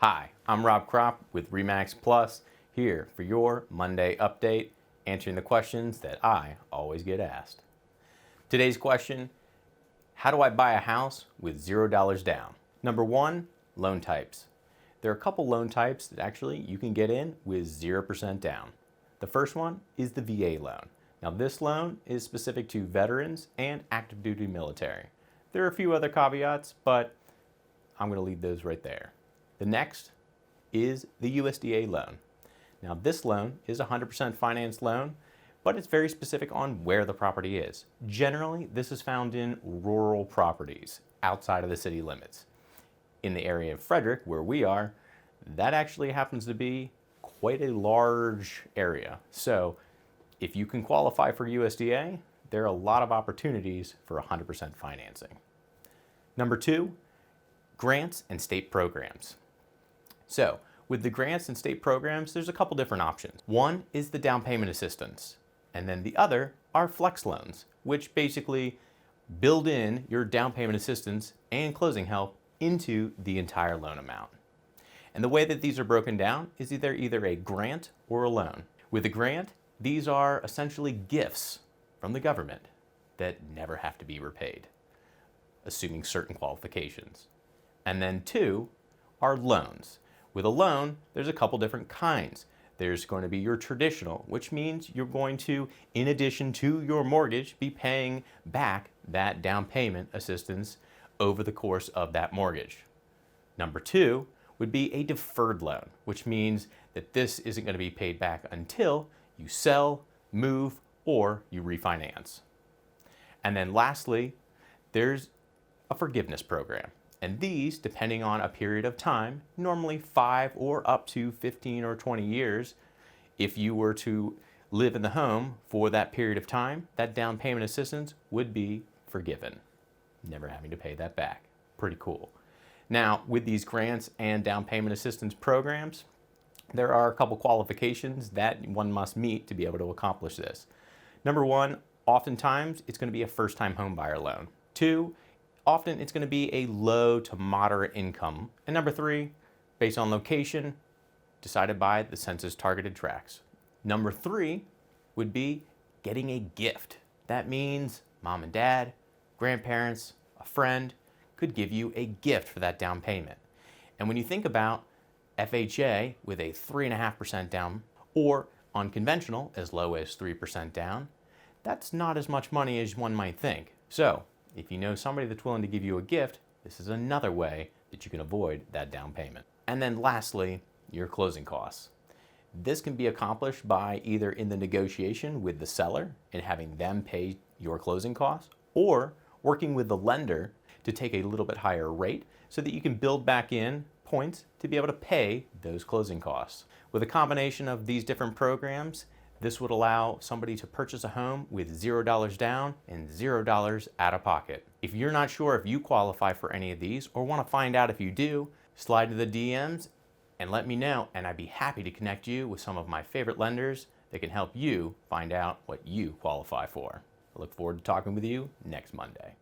Hi, I'm Krop with RE/MAX Plus, here for your Monday update, answering the questions that I always get asked. Today's question: how do I buy a house with $0 down? Number one, loan types. There are a couple loan types that actually you can get in with 0% down. The first one is the VA loan. Now this loan is specific to veterans and active duty military. There are a few other caveats, but I'm going to leave those right there. The next is the USDA loan. Now this loan is a 100% financed loan, but it's very specific on where the property is. Generally, this is found in rural properties outside of the city limits. In the area of Frederick, where we are, that actually happens to be quite a large area. So if you can qualify for USDA, there are a lot of opportunities for 100% financing. Number two, grants and state programs. So with the grants and state programs, there's a couple different options. One is the down payment assistance, and then the other are flex loans, which basically build in your down payment assistance and closing help into the entire loan amount. And the way that these are broken down is either a grant or a loan. With a grant, these are essentially gifts from the government that never have to be repaid, assuming certain qualifications. And then two are loans. With a loan, there's a couple different kinds. There's going to be your traditional, which means you're going to, in addition to your mortgage, be paying back that down payment assistance over the course of that mortgage. Number two would be a deferred loan, which means that this isn't going to be paid back until you sell, move, or you refinance. And then lastly, there's a forgiveness program. And these, depending on a period of time, normally 5 or up to 15 or 20 years, if you were to live in the home for that period of time, that down payment assistance would be forgiven, never having to pay that back. Pretty cool. Now, with these grants and down payment assistance programs, there are a couple qualifications that one must meet to be able to accomplish this. Number one, oftentimes it's going to be a first-time home buyer loan. Two, often it's going to be a low to moderate income. And number three, based on location, decided by the census targeted tracts. Number three would be getting a gift. That means mom and dad, grandparents, a friend could give you a gift for that down payment. And when you think about FHA with a 3.5% down, or unconventional as low as 3% down, that's not as much money as one might think. So if you know somebody that's willing to give you a gift, this is another way that you can avoid that down payment. And then lastly, your closing costs. This can be accomplished by either in the negotiation with the seller and having them pay your closing costs, or working with the lender to take a little bit higher rate so that you can build back in points to be able to pay those closing costs. With a combination of these different programs, this would allow somebody to purchase a home with $0 down and $0 out of pocket. If you're not sure if you qualify for any of these or want to find out if you do, slide to the DMs and let me know, and I'd be happy to connect you with some of my favorite lenders that can help you find out what you qualify for. I look forward to talking with you next Monday.